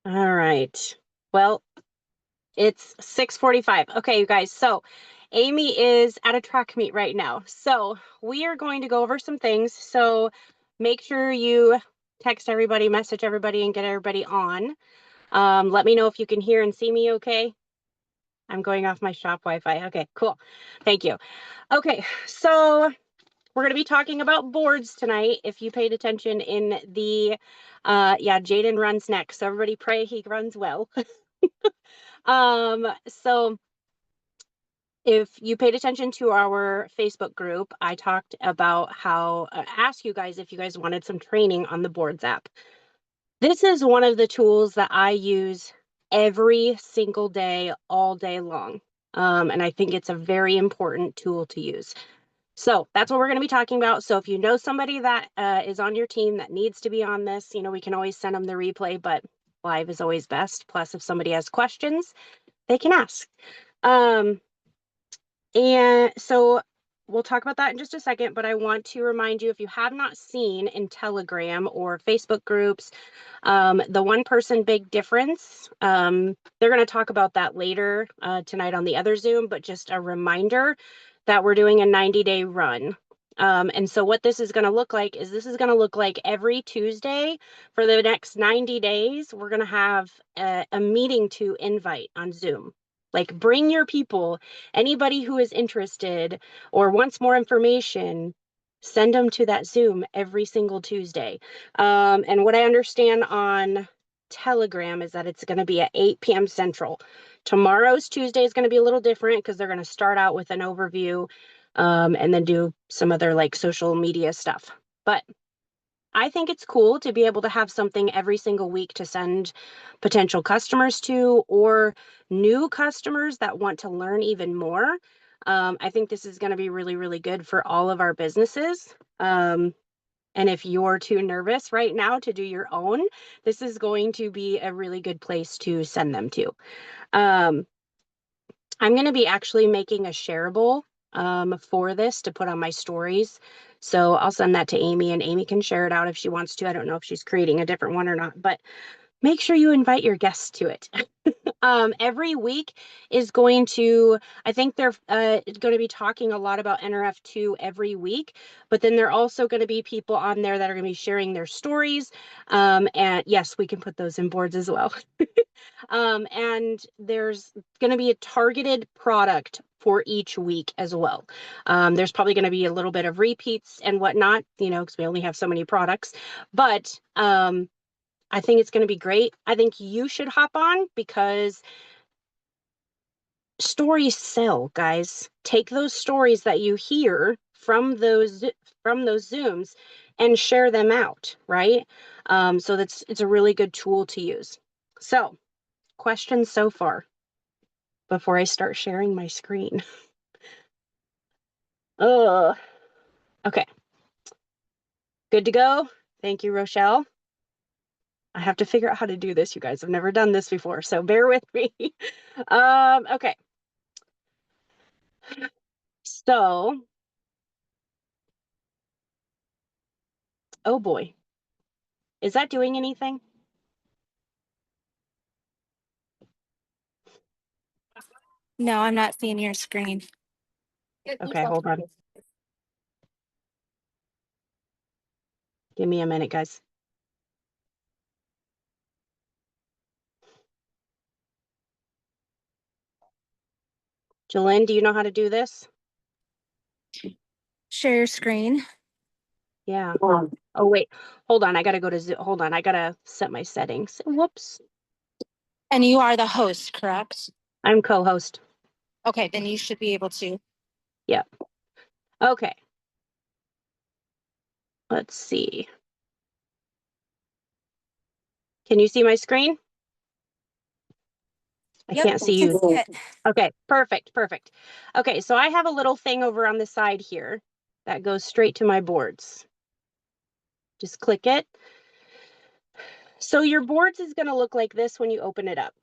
All right. Well, it's 6:45. Okay, you guys. So Amy is at a track meet right now. So we are going to go over some things. So make sure you text everybody, message everybody, and get everybody on. Let me know if you can hear and see me okay. I'm going off my shop Wi-Fi. Okay, cool. Thank you. Okay, so we're going to be talking about boards tonight. If you paid attention in the, yeah, Jaden runs next. So everybody pray he runs well. So if you paid attention to our Facebook group, I talked about how, ask you guys if you guys wanted some training on the boards app. This is one of the tools that I use every single day, all day long. And I think it's a very important tool to use. So that's what we're going to be talking about. So if you know somebody that is on your team that needs to be on this, you know, we can always send them the replay, but live is always best. Plus, if somebody has questions, they can ask. And so we'll talk about that in just a second, but I want to remind you, if you have not seen in Telegram or Facebook groups, the one person big difference, they're going to talk about that later tonight on the other Zoom, but just a reminder that we're doing a 90-day run. And so what this is going to look like is this is going to look like every Tuesday for the next 90 days, we're going to have a meeting to invite on Zoom. Like, bring your people, anybody who is interested or wants more information, send them to that Zoom every single Tuesday. And what I understand on Telegram is that it's going to be at 8 p.m. Central. Tomorrow's Tuesday is going to be a little different because they're going to start out with an overview and then do some other like social media stuff. But I think it's cool to be able to have something every single week to send potential customers to, or new customers that want to learn even more. I think this is going to be really, really good for all of our businesses. And if you're too nervous right now to do your own, this is going to be a really good place to send them to. I'm going to be actually making a shareable for this to put on my stories. So I'll send that to Amy and Amy can share it out if she wants to. I don't know if she's creating a different one or not, but make sure you invite your guests to it. Every week is going to, I think they're going to be talking a lot about NRF2 every week, but then there are also going to be people on there that are going to be sharing their stories. And yes, we can put those in boards as well. And there's going to be a targeted product for each week as well. There's probably going to be a little bit of repeats and whatnot, you know, because we only have so many products, but I think it's going to be great. I think you should hop on because stories sell, guys. Take those stories that you hear from those Zooms and share them out, right? So it's a really good tool to use. So, questions so far before I start sharing my screen. Okay. Good to go. Thank you, Rochelle. I have to figure out how to do this, you guys. I've never done this before, so bear with me. Okay. So, oh boy. Is that doing anything? No, I'm not seeing your screen. Okay, hold on. Give me a minute, guys. Jalen, do you know how to do this? Share your screen. Yeah. Oh, wait. Hold on. I got to go to Zoom. Hold on. I got to set my settings. Whoops. And you are the host, correct? I'm co-host. Okay, then you should be able to. Yep. Okay. Let's see. Can you see my screen? I can't see you. Okay, perfect, perfect. Okay, so I have a little thing over on the side here that goes straight to my boards. Just click it. So your boards is going to look like this when you open it up.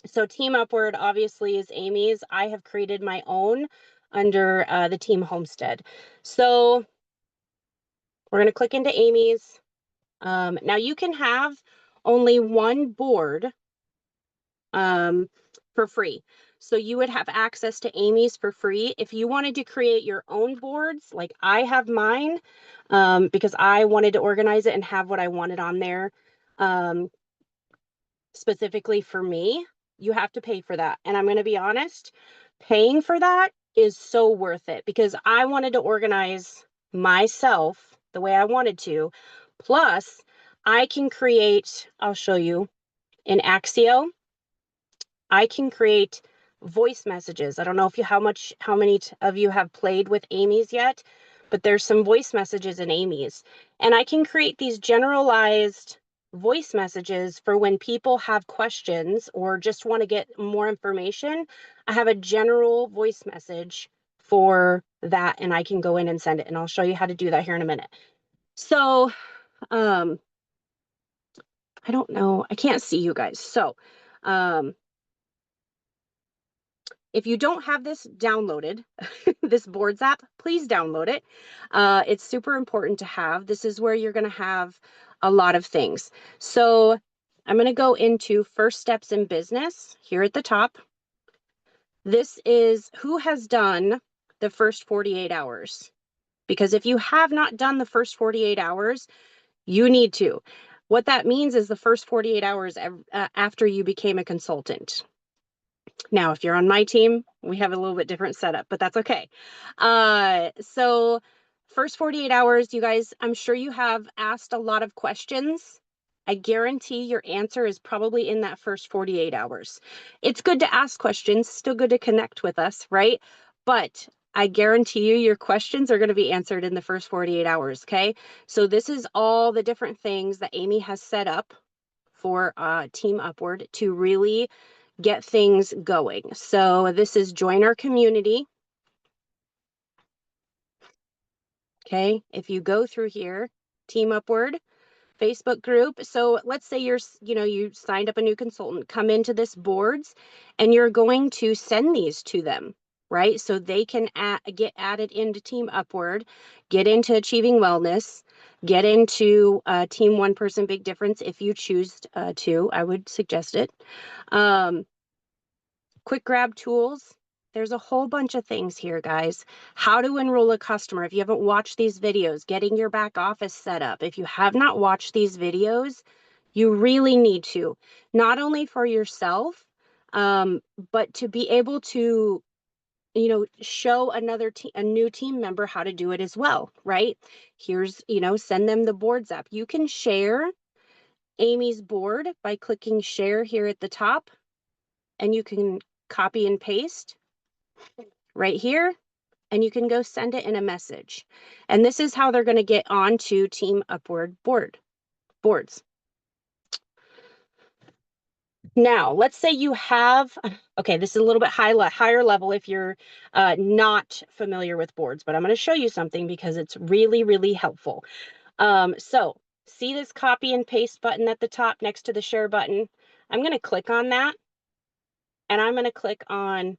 So Team Upward obviously is Amy's. I have created my own under the Team Homestead. So We're going to click into Amy's. Now you can have only one board for free. So you would have access to Amy's for free. If you wanted to create your own boards, like I have mine, because I wanted to organize it and have what I wanted on there, specifically for me, you have to pay for that. And I'm going to be honest, paying for that is so worth it because I wanted to organize myself the way I wanted to. Plus, I can create, I'll show you in Axio, I can create voice messages. I don't know if you how many of you have played with Amy's yet, but there's some voice messages in Amy's. And I can create these generalized voice messages for when people have questions or just want to get more information. I have a general voice message for that and I can go in and send it. And I'll show you how to do that here in a minute. So, I don't know. I can't see you guys. So, if you don't have this downloaded, this boards app, please download it. It's super important to have. This is where you're going to have a lot of things. So I'm going to go into first steps in business here at the top. This is who has done the first 48 hours. Because if you have not done the first 48 hours, you need to. What that means is the first 48 hours after you became a consultant. Now, if you're on my team, we have a little bit different setup, but that's okay. So first 48 hours, you guys, I'm sure you have asked a lot of questions. I guarantee your answer is probably in that first 48 hours. It's good to ask questions, still good to connect with us, right? But I guarantee you your questions are going to be answered in the first 48 hours, okay? So this is all the different things that Amy has set up for Team Upward to really get things going. So this is join our community. Okay, if you go through here, Team Upward, Facebook group. So let's say you signed up a new consultant, come into this boards and you're going to send these to them, right? So they can get added into Team Upward, get into Achieving Wellness, get into Team One Person Big Difference if you choose to. I would suggest it. Quick grab tools. There's a whole bunch of things here, guys. How to enroll a customer. If you haven't watched these videos, getting your back office set up. If you have not watched these videos, you really need to, not only for yourself, but to be able to, show a new team member how to do it as well, right? Here's, send them the boards app. You can share Amy's board by clicking share here at the top, and you can copy and paste right here, and you can go send it in a message. And this is how they're going to get onto Team Upward boards. Now, let's say you have, okay, this is a little bit higher level if you're not familiar with boards, but I'm going to show you something because it's really, really helpful. So see this copy and paste button at the top next to the share button? I'm going to click on that, and I'm going to click on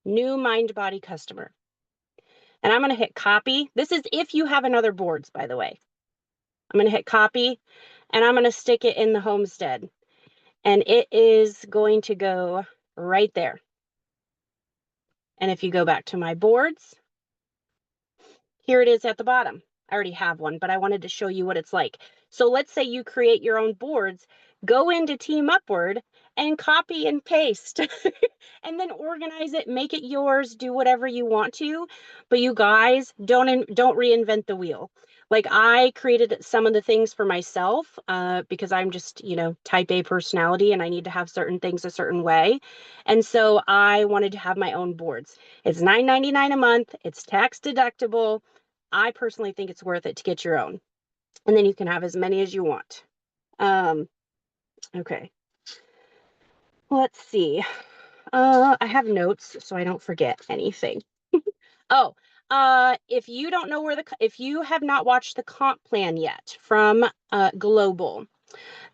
new mind body customer. And I'm going to hit copy. This is if you have another boards, by the way. I'm going to hit copy, and I'm going to stick it in the homestead. And it is going to go right there. And if you go back to my boards, here it is at the bottom. I already have one, but I wanted to show you what it's like. So let's say you create your own boards, go into Team Upward and copy and paste and then organize it, make it yours, do whatever you want to. But you guys don't reinvent the wheel. Like I created some of the things for myself because I'm just, type A personality and I need to have certain things a certain way. And so I wanted to have my own boards. It's $9.99 a month. It's tax deductible. I personally think it's worth it to get your own. And then you can have as many as you want. Okay. Let's see. I have notes so I don't forget anything. Oh, if you don't know if you have not watched the comp plan yet from Global,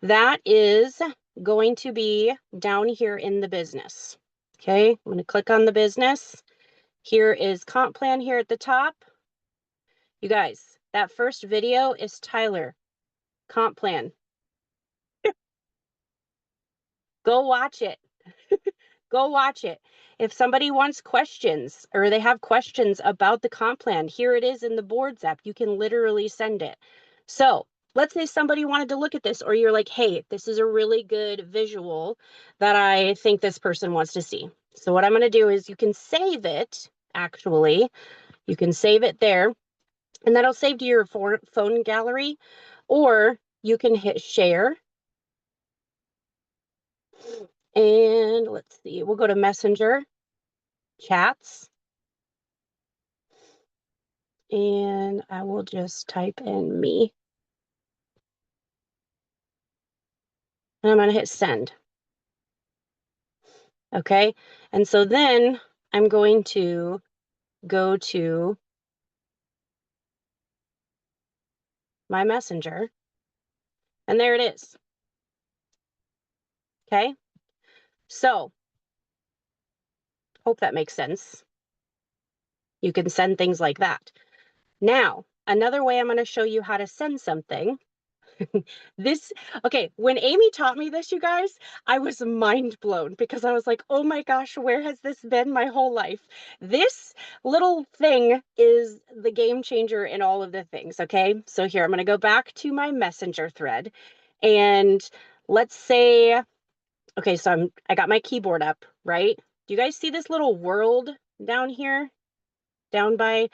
that is going to be down here in the business. Okay, I'm going to click on the business. Here is comp plan here at the top. You guys, That first video is Tyler, comp plan. Go watch it. Go watch it. If somebody wants questions or they have questions about the comp plan, here it is in the boards app. You can literally send it. So let's say somebody wanted to look at this, or you're like, hey, this is a really good visual that I think this person wants to see. So what I'm going to do is you can save it, actually. You can save it there, and that'll save to your phone gallery, or you can hit share. And let's see, we'll go to Messenger, chats, and I will just type in me. And I'm going to hit send. Okay. And so then I'm going to go to my Messenger, and there it is. Okay. So hope that makes sense. You can send things like that. Now, another way I'm going to show you how to send something. This, okay, when Amy taught me this, you guys, I was mind blown because I was like, oh my gosh, where has this been my whole life? This little thing is the game changer in all of the things, okay? So here, I'm going to go back to my Messenger thread, and let's say, okay, so I got my keyboard up, right? Do you guys see this little world down here, down by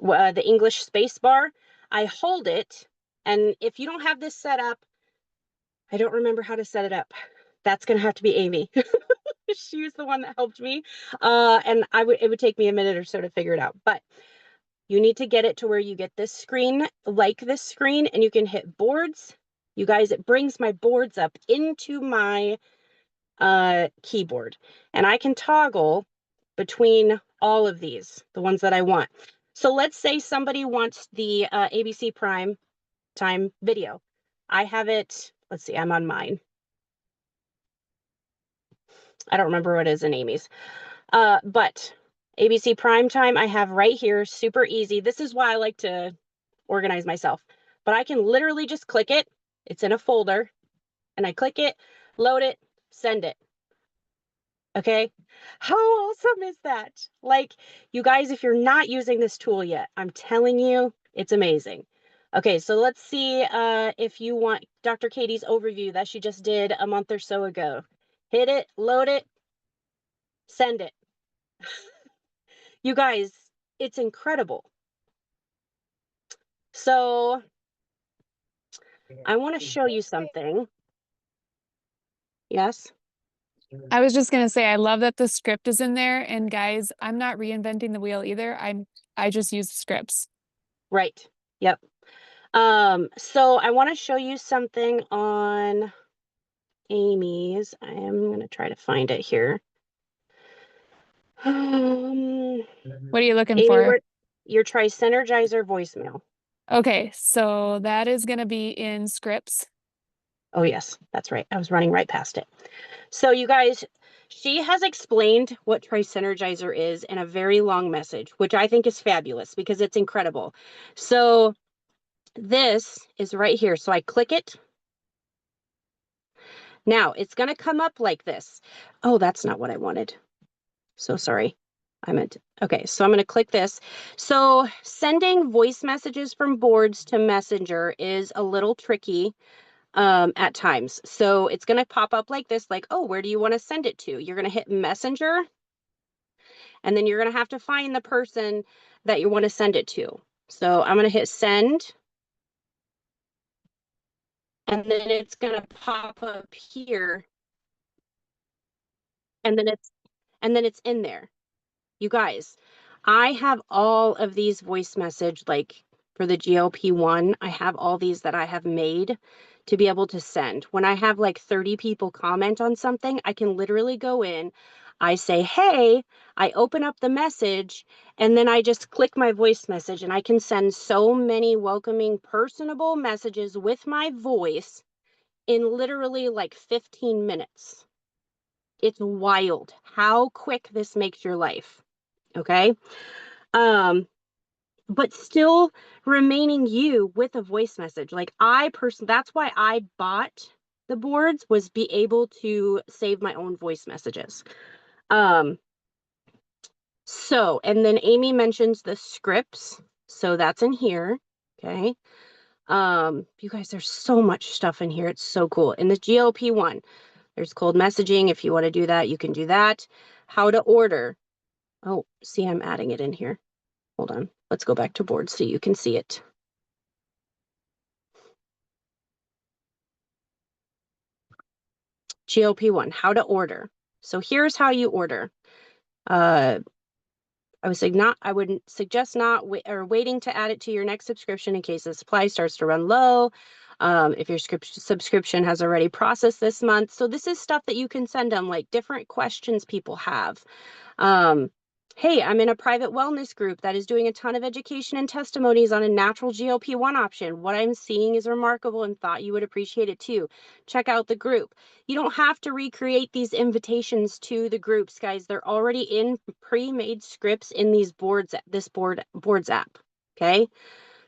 the English space bar? I hold it, and if you don't have this set up, I don't remember how to set it up. That's going to have to be Amy. She was the one that helped me. And it would take me a minute or so to figure it out. But you need to get it to where you get this screen, like this screen, and you can hit boards. You guys, it brings my boards up into my keyboard. And I can toggle between all of these, the ones that I want. So let's say somebody wants the ABC Prime Time video. I have it, let's see, I'm on mine. I don't remember what it is in Amy's. But ABC Primetime I have right here, super easy. This is why I like to organize myself. But I can literally just click it. It's in a folder. And I click it, load it, send it. Okay? How awesome is that? Like, you guys, if you're not using this tool yet, I'm telling you, it's amazing. Okay, so let's see if you want Dr. Katie's overview that she just did a month or so ago. Hit it, load it, send it. You guys, it's incredible. So I want to show you something. Yes. I was just gonna say, I love that the script is in there. And guys, I'm not reinventing the wheel either. I just use scripts. Right. Yep. So I want to show you something on Amy's. I am going to try to find it here. What are you looking Amy, for? your Try Synergizer voicemail. Okay, so that is gonna be in scripts. Oh, yes, that's right. I was running right past it. So you guys, she has explained what Try Synergizer is in a very long message, which I think is fabulous because it's incredible. So this is right here. So I click it. Now it's going to come up like this. Oh, that's not what I wanted. So sorry. I meant, okay, so I'm going to click this. So sending voice messages from boards to Messenger is a little tricky at times. So it's going to pop up like this, like, oh, where do you want to send it to? You're going to hit Messenger, and then you're going to have to find the person that you want to send it to. So I'm going to hit send, and then it's going to pop up here, and then it's in there. You guys, I have all of these voice message, like for the GLP-1, I have all these that I have made to be able to send. When I have like 30 people comment on something, I can literally go in, I say, hey, I open up the message, and then I just click my voice message, and I can send so many welcoming, personable messages with my voice in literally like 15 minutes. It's wild how quick this makes your life. Okay. But still remaining you with a voice message. Like that's why I bought the boards, was be able to save my own voice messages. So, and then Amy mentions the scripts. So that's in here. Okay. You guys, there's so much stuff in here. It's so cool. In the GLP-1, there's cold messaging. If you want to do that, you can do that. How to order. Oh, see, I'm adding it in here. Hold on. Let's go back to boards so you can see it. GLP-1, how to order. So here's how you order. I wouldn't suggest not waiting to add it to your next subscription in case the supply starts to run low. If your subscription has already processed this month. So this is stuff that you can send them, like different questions people have. Hey, I'm in a private wellness group that is doing a ton of education and testimonies on a natural GLP-1 option. What I'm seeing is remarkable and thought you would appreciate it too. Check out the group. You don't have to recreate these invitations to the groups, guys. They're already in pre-made scripts in these boards, boards app. Okay.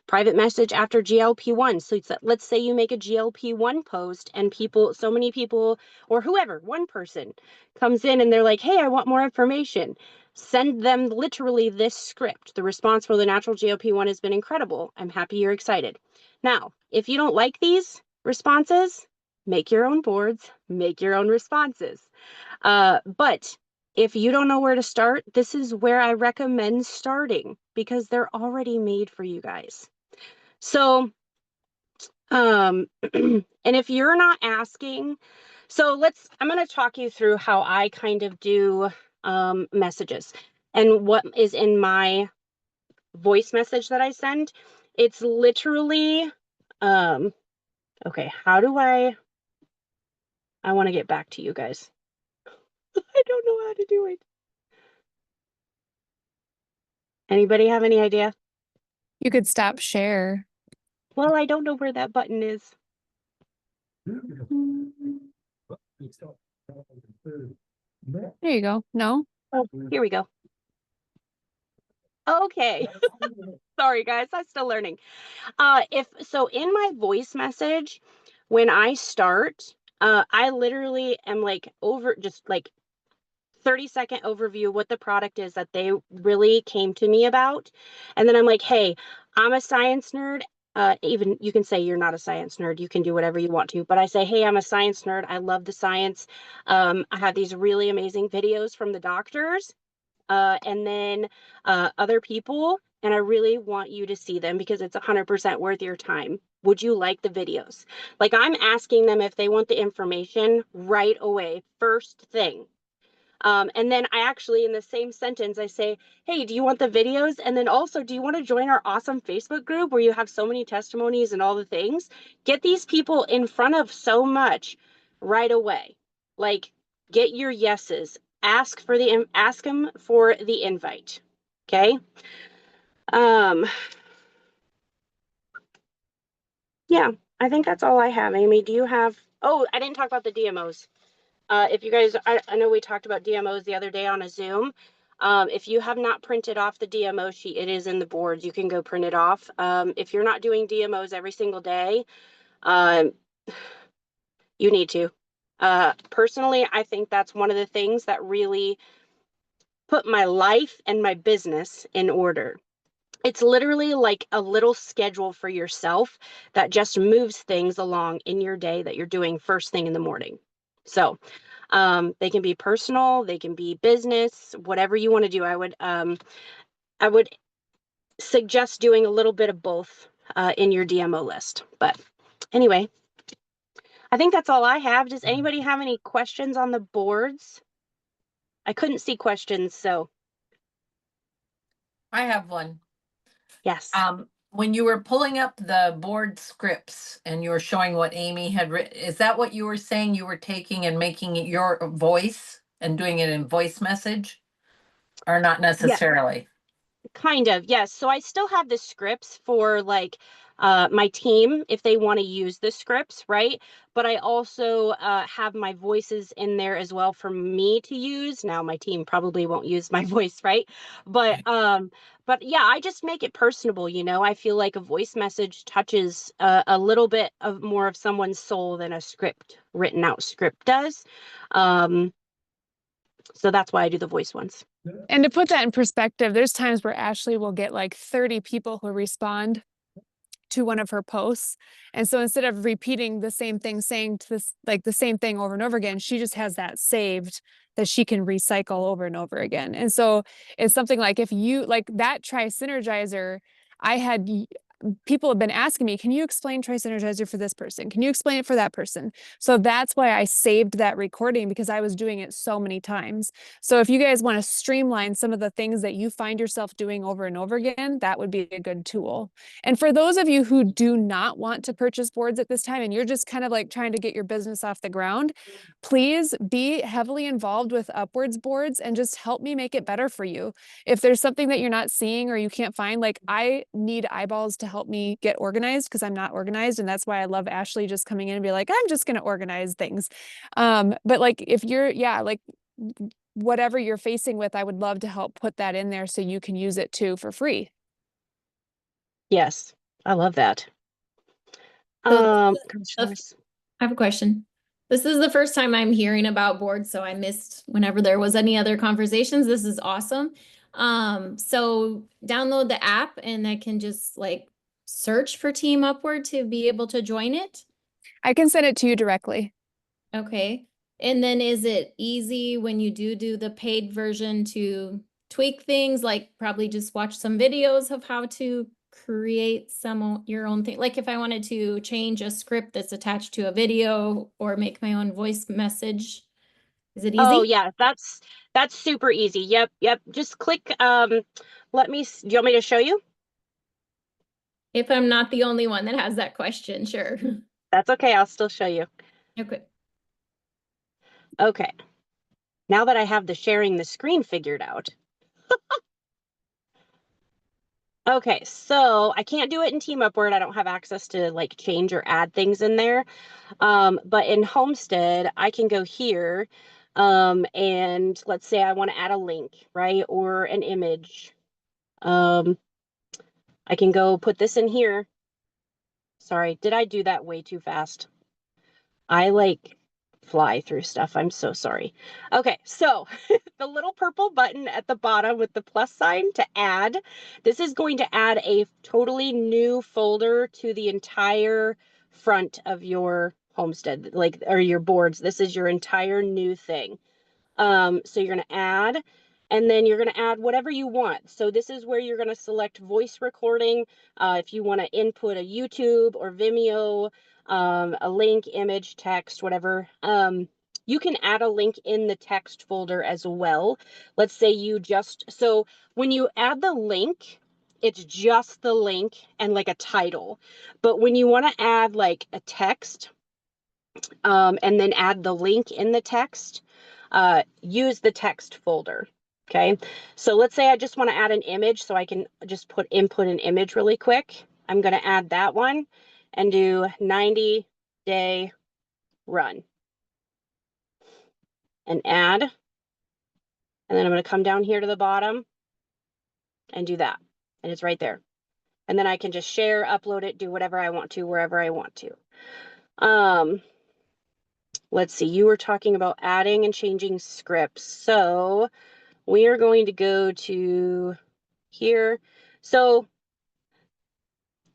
Private message after GLP-1. So let's say you make a GLP-1 post and so many people, or whoever, one person comes in and they're like, hey, I want more information. Send them literally this script. The response for the natural GLP-1 has been incredible. I'm happy you're excited. Now, if you don't like these responses, make your own boards, make your own responses. But if you don't know where to start, this is where I recommend starting because they're already made for you guys. So, and if you're not asking, I'm going to talk you through how I kind of do messages and what is in my voice message that I send. It's literally, okay, I want to get back to you guys. I don't know how to do it. Anybody have any idea? You could stop share. Well, I don't know where that button is. There you go. No? Oh, here we go. Okay. Sorry, guys. I'm still learning. In my voice message, when I start, I literally am like just like 30-second overview what the product is that they really came to me about. And then I'm like, hey, I'm a science nerd. Even you can say you're not a science nerd. You can do whatever you want to. But I say, hey, I'm a science nerd. I love the science. I have these really amazing videos from the doctors and then other people. And I really want you to see them because it's 100% worth your time. Would you like the videos? Like I'm asking them if they want the information right away, first thing. And then I actually, in the same sentence, I say, hey, do you want the videos? And then also, do you want to join our awesome Facebook group where you have so many testimonies and all the things? Get these people in front of so much right away. Like, get your yeses. Ask them for the invite. Okay. Yeah, I think that's all I have. Amy, do you have, oh, I didn't talk about the DMOs. If you guys, I know we talked about DMOs the other day on a Zoom. If you have not printed off the DMO sheet, it is in the boards. You can go print it off. If you're not doing DMOs every single day, you need to. Personally, I think that's one of the things that really put my life and my business in order. It's literally like a little schedule for yourself that just moves things along in your day that you're doing first thing in the morning. So they can be personal, they can be business, whatever you want to do. I would suggest doing a little bit of both in your DMO list. But anyway, I think that's all I have. Does anybody have any questions on the boards? I couldn't see questions, so. I have one. Yes. When you were pulling up the board scripts and you were showing what Amy had written, is that what you were saying you were taking and making it your voice and doing it in voice message? Or not necessarily? Kind of, yes. So I still have the scripts for like my team if they want to use the scripts, right? But I also have my voices in there as well for me to use. Now my team probably won't use my voice, right? But yeah, I just make it personable, you know. I feel like a voice message touches a little bit of more of someone's soul than a script, written out script does. So that's why I do the voice ones. And to put that in perspective, there's times where Ashley will get like 30 people who respond to one of her posts. And so instead of repeating the same thing, saying to this, like the same thing over and over again, she just has that saved that she can recycle over and over again. And so it's something like if you like that Tri-Synergizer, I had people have been asking me, can you explain Tri-Synergizer for this person? Can you explain it for that person? So that's why I saved that recording, because I was doing it so many times. So if you guys want to streamline some of the things that you find yourself doing over and over again, that would be a good tool. And for those of you who do not want to purchase boards at this time, and you're just kind of like trying to get your business off the ground, please be heavily involved with Upwards boards and just help me make it better for you. If there's something that you're not seeing or you can't find, like I need eyeballs to help me get organized because I'm not organized. And that's why I love Ashley just coming in and be like, I'm just going to organize things. But like, if you're, yeah, like whatever you're facing with, I would love to help put that in there so you can use it too for free. Yes, I love that. So Gosh, I have a question. This is the first time I'm hearing about boards, so I missed whenever there was any other conversations. This is awesome. So download the app and I can just like search for Team Upward to be able to join it. I can send it to you directly. Okay. And then is it easy when you do the paid version to tweak things, like probably just watch some videos of how to create your own thing? Like if I wanted to change a script that's attached to a video or make my own voice message, is it easy? Oh yeah, that's super easy. Yep. Just click do you want me to show you? If I'm not the only one that has that question, sure. That's okay, I'll still show you. Okay. Okay. Now that I have the sharing the screen figured out. Okay, so I can't do it in Team Upward. I don't have access to like change or add things in there. But in Homestead, I can go here and let's say I want to add a link, right? Or an image. I can go put this in here. Sorry, did I do that way too fast? I like fly through stuff. I'm so sorry. Okay, so the little purple button at the bottom with the plus sign to add, this is going to add a totally new folder to the entire front of your homestead, like, or your boards. This is your entire new thing. So you're going to add, and then you're going to add whatever you want. So this is where you're going to select voice recording. If you want to input a YouTube or Vimeo, a link, image, text, whatever. You can add a link in the text folder as well. Let's say so when you add the link, it's just the link and like a title. But when you want to add like a text, and then add the link in the text, use the text folder. Okay, so let's say I just want to add an image, so I can just input an image really quick. I'm going to add that one and do 90-day run and add. And then I'm going to come down here to the bottom and do that. And it's right there. And then I can just share, upload it, do whatever I want to, wherever I want to. Let's see, you were talking about adding and changing scripts. So we are going to go to here. So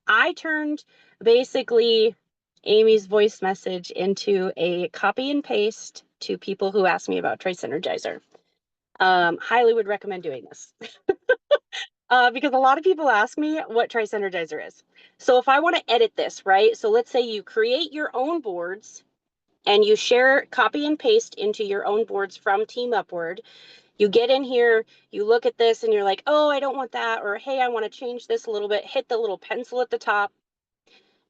I turned basically Amy's voice message into a copy and paste to people who ask me about Tri-Synergizer. Highly would recommend doing this. Because a lot of people ask me what Tri-Synergizer is. So if I want to edit this, right? So let's say you create your own boards and you share, copy and paste into your own boards from Team Upward. You get in here, you look at this and you're like, oh, I don't want that. Or, hey, I want to change this a little bit. Hit the little pencil at the top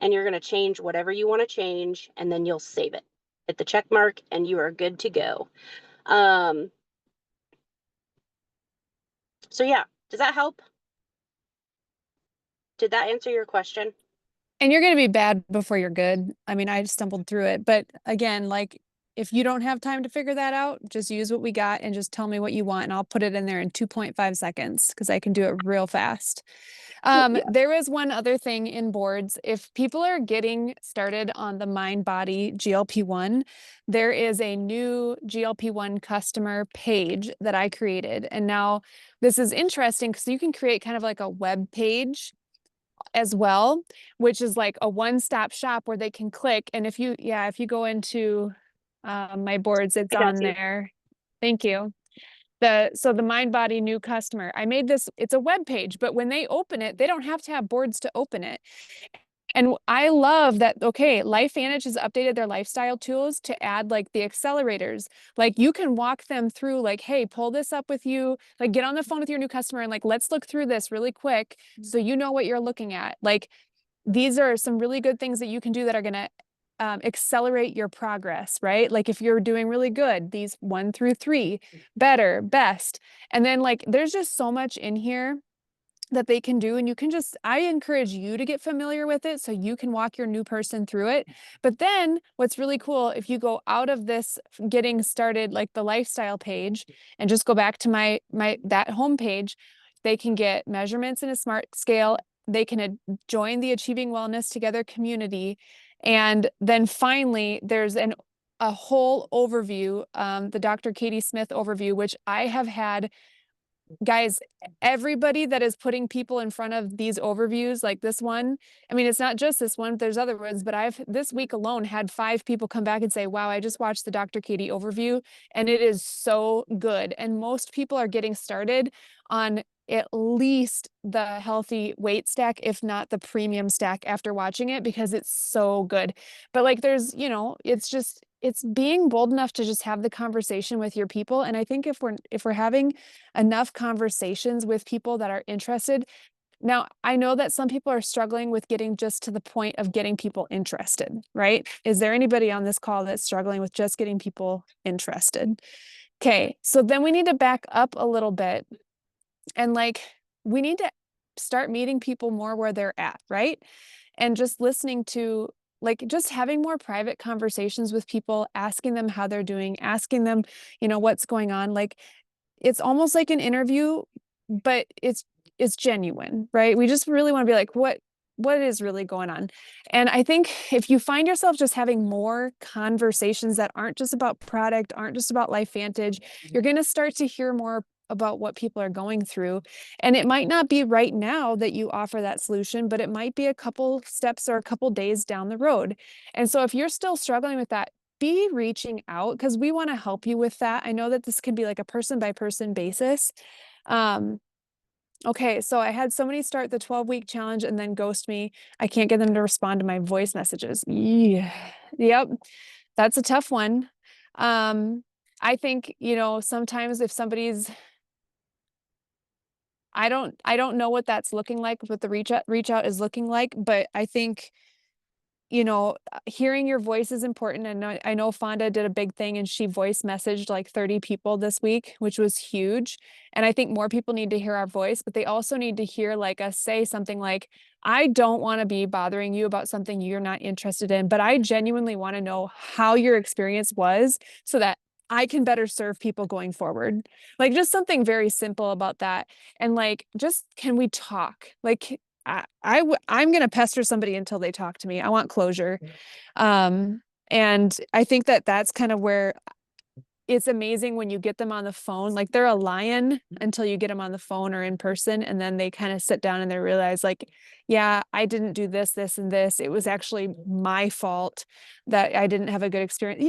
and you're going to change whatever you want to change. And then you'll save it. Hit the check mark and you are good to go. So yeah, does that help? Did that answer your question? And you're going to be bad before you're good. I mean, I stumbled through it, but again, like if you don't have time to figure that out, just use what we got and just tell me what you want and I'll put it in there in 2.5 seconds because I can do it real fast. Yeah. There is one other thing in boards. If people are getting started on the Mind Body GLP-1, there is a new GLP-1 customer page that I created. And now this is interesting because you can create kind of like a web page as well, which is like a one-stop shop where they can click. And if you go into my boards, it's I got on you. there. Thank you. So the Mind Body new customer, I made this, it's a web page, but when they open it, they don't have to have boards to open it. And I love that, okay, LifeVantage has updated their lifestyle tools to add like the accelerators. Like you can walk them through like, hey, pull this up with you, like get on the phone with your new customer and like, let's look through this really quick so you know what you're looking at. Like these are some really good things that you can do that are going to accelerate your progress, right? Like if you're doing really good, these 1 through 3, better, best. And then like, there's just so much in here that they can do. And you can just, I encourage you to get familiar with it so you can walk your new person through it. But then what's really cool, if you go out of this getting started, like the lifestyle page and just go back to that home page, they can get measurements in a smart scale. They can join the Achieving Wellness Together community. And then finally, there's a whole overview, the Dr. Katie Smith overview, which I have had guys, everybody that is putting people in front of these overviews like this one, I mean, it's not just this one, there's other ones, but I've this week alone had 5 people come back and say, wow, I just watched the Dr. Katie overview and it is so good. And most people are getting started on at least the healthy weight stack, if not the premium stack after watching it, because it's so good. But like, there's, it's being bold enough to just have the conversation with your people. And I think if we're having enough conversations with people that are interested. Now, I know that some people are struggling with getting just to the point of getting people interested, right? Is there anybody on this call that's struggling with just getting people interested? Okay, so then we need to back up a little bit and like, we need to start meeting people more where they're at, right? And just listening to like just having more private conversations with people, asking them how they're doing, asking them, what's going on. Like it's almost like an interview, but it's genuine, right? We just really want to be like, what is really going on? And I think if you find yourself just having more conversations that aren't just about product, aren't just about LifeVantage, you're going to start to hear more about what people are going through. And it might not be right now that you offer that solution, but it might be a couple steps or a couple days down the road. And so if you're still struggling with that, be reaching out because we want to help you with that. I know that this can be like a person by person basis. Okay, so I had somebody start the 12-week challenge and then ghost me. I can't get them to respond to my voice messages. Yeah. Yep. That's a tough one. I think, sometimes if somebody's I don't know what that's looking like, what the reach out is looking like, but I think hearing your voice is important. And I know Fonda did a big thing and she voice messaged like 30 people this week, which was huge. And I think more people need to hear our voice, but they also need to hear like us say something like, I don't want to be bothering you about something you're not interested in, but I genuinely want to know how your experience was so that I can better serve people going forward. Like just something very simple about that. And like, just can we talk? Like, I'm going to pester somebody until they talk to me. I want closure. And I think that that's kind of where it's amazing when you get them on the phone, like they're a lion until you get them on the phone or in person. And then they kind of sit down and they realize like, yeah, I didn't do this, this, and this. It was actually my fault that I didn't have a good experience,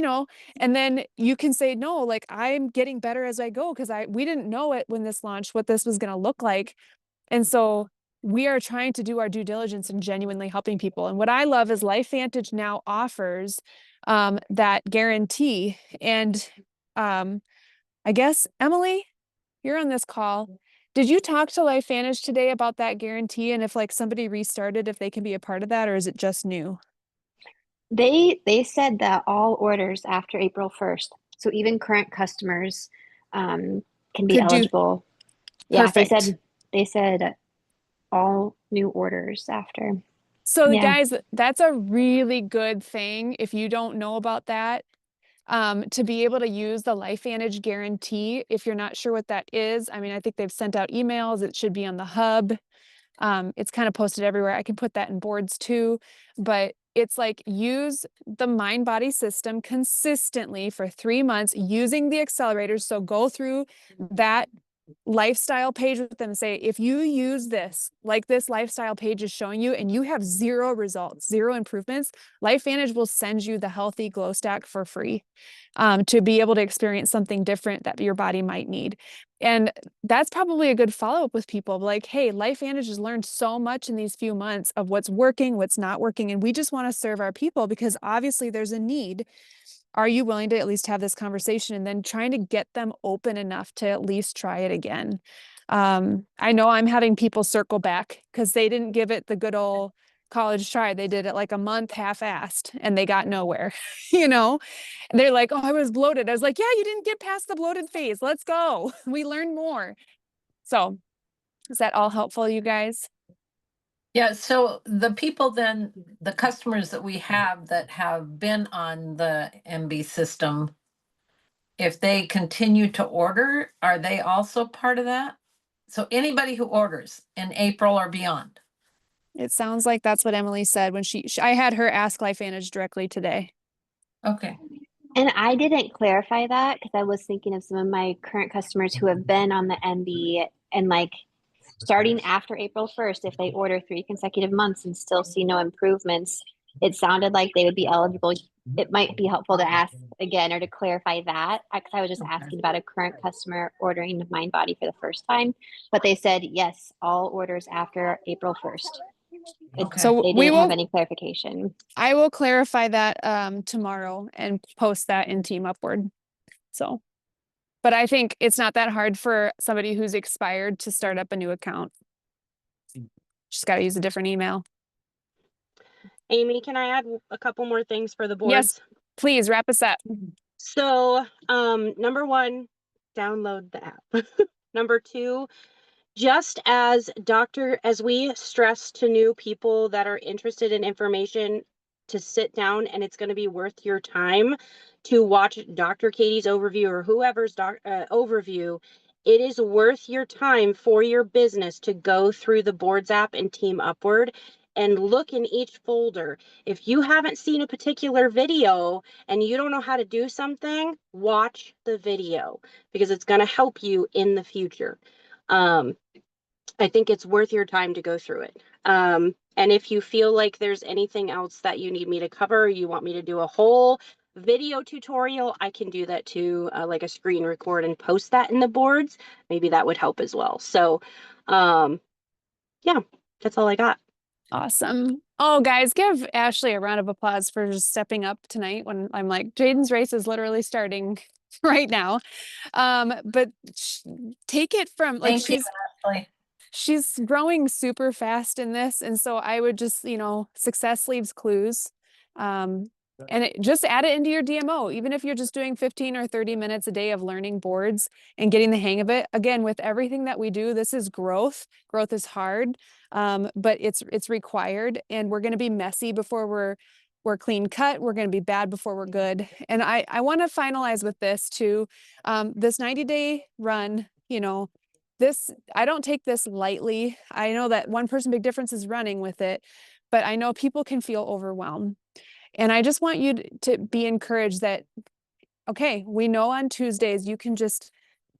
and then you can say, no, like I'm getting better as I go. Cause we didn't know it when this launched, what this was going to look like. And so we are trying to do our due diligence and genuinely helping people. And what I love is LifeVantage now offers that guarantee. And I guess, Emily, you're on this call. Did you talk to LifeVantage today about that guarantee? And if like somebody restarted, if they can be a part of that, or is it just new? They said that all orders after April 1st, so even current customers can be Could do eligible. Yeah, perfect. they said all new orders after. So Yeah. guys, that's a really good thing if you don't know about that. To be able to use the LifeVantage guarantee. If you're not sure what that is, I mean, I think they've sent out emails. It should be on the hub. It's kind of posted everywhere. I can put that in boards too, but it's like use the mind body system consistently for 3 months using the accelerators. So go through that lifestyle page with them and say, if you use this, like this lifestyle page is showing you, and you have 0 results, 0 improvements, LifeVantage will send you the Healthy Glow Stack for free, to be able to experience something different that your body might need. And that's probably a good follow-up with people like, hey, LifeVantage has learned so much in these few months of what's working, what's not working, and we just want to serve our people because obviously there's a need. Are you willing to at least have this conversation, and then trying to get them open enough to at least try it again? I know I'm having people circle back because they didn't give it the good old college try. They did it like a month half-assed and they got nowhere, you know? They're like, oh, I was bloated. I was like, yeah, you didn't get past the bloated phase. Let's go. We learned more. So is that all helpful, you guys? Yeah, so the people then, the customers that we have that have been on the MB system, if they continue to order, are they also part of that? So anybody who orders in April or beyond? It sounds like that's what Emily said when I had her ask LifeVantage directly today. Okay. And I didn't clarify that because I was thinking of some of my current customers who have been on the MB and like starting after April 1st, if they order 3 consecutive months and still see no improvements, it sounded like they would be eligible. It might be helpful to ask again or to clarify that because I was just asking about a current customer ordering MindBody for the first time, but they said yes, all orders after April 1st. Okay. So They didn't have any clarification. I will clarify that tomorrow and post that in Team Upward. So, but I think it's not that hard for somebody who's expired to start up a new account. Just got to use a different email. Amy, can I add a couple more things for the Yes, boards? please wrap us up. So, number 1, download the app. Number 2, just as we stress to new people that are interested in information to sit down, and it's going to be worth your time to watch Dr. Katie's overview or whoever's overview. It is worth your time for your business to go through the boards app and Team Upward and look in each folder. If you haven't seen a particular video and you don't know how to do something, watch the video because it's going to help you in the future. I think it's worth your time to go through it. And if you feel like there's anything else that you need me to cover, you want me to do a whole video tutorial, I can do that too, like a screen record and post that in the boards. Maybe that would help as well. So, yeah, that's all I got. Awesome. Oh, guys, give Ashley a round of applause for just stepping up tonight when I'm like, Jaden's race is literally starting right now. But take it from like Thank you, Ashley. she's growing super fast in this. And so I would just, success leaves clues. And just add it into your DMO, even if you're just doing 15 or 30 minutes a day of learning boards and getting the hang of it. Again, with everything that we do, this is growth. Growth is hard, but it's required. And we're going to be messy before we're clean cut. We're going to be bad before we're good. And I want to finalize with this too. This 90-day run, I don't take this lightly. I know that One Person Big Difference is running with it, but I know people can feel overwhelmed. And I just want you to be encouraged that, okay, we know on Tuesdays, you can just,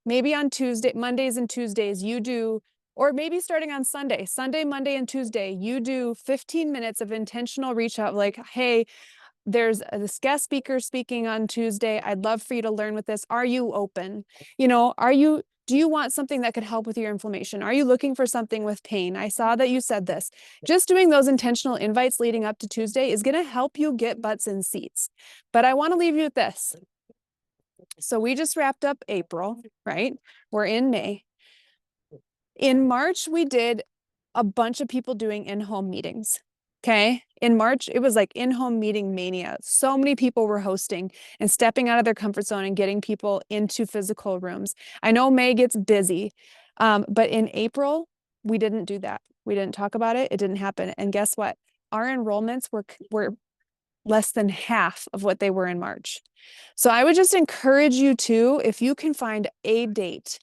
maybe on Mondays and Tuesdays, you do, or maybe starting on Sunday, Monday, and Tuesday, you do 15 minutes of intentional reach out, like, hey, there's this guest speaker speaking on Tuesday. I'd love for you to learn with this. Are you open? Do you want something that could help with your inflammation? Are you looking for something with pain? I saw that you said this. Just doing those intentional invites leading up to Tuesday is going to help you get butts in seats. But I want to leave you with this. So we just wrapped up April, right? We're in May. In March, we did a bunch of people doing in-home meetings. Okay. In March, it was like in-home meeting mania. So many people were hosting and stepping out of their comfort zone and getting people into physical rooms. I know May gets busy, but in April, we didn't do that. We didn't talk about it. It didn't happen. And guess what? our enrollments were less than half of what they were in March. So I would just encourage you to, if you can find a date,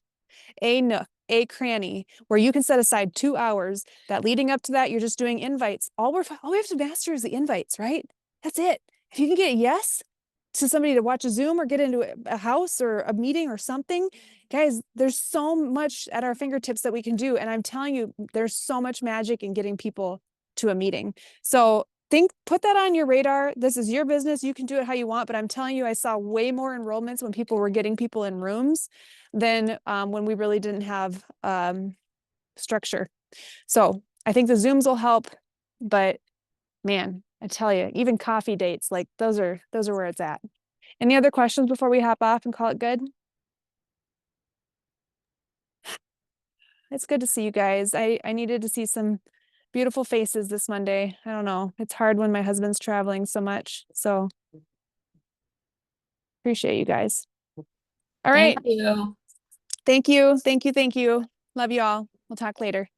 a nook, a cranny where you can set aside 2 hours that leading up to that, you're just doing invites. All we have to master is the invites, right? That's it. If you can get a yes to somebody to watch a Zoom or get into a house or a meeting or something, guys, there's so much at our fingertips that we can do. And I'm telling you, there's so much magic in getting people to a meeting. So put that on your radar. This is your business. You can do it how you want, but I'm telling you, I saw way more enrollments when people were getting people in rooms than when we really didn't have structure. So I think the Zooms will help, but man, I tell you, even coffee dates, like those are where it's at. Any other questions before we hop off and call it good? It's good to see you guys. I needed to see some beautiful faces this Monday. I don't know. It's hard when my husband's traveling so much. So appreciate you guys. All right. Thank you. Thank you. Thank you. Thank you. Love you all. We'll talk later.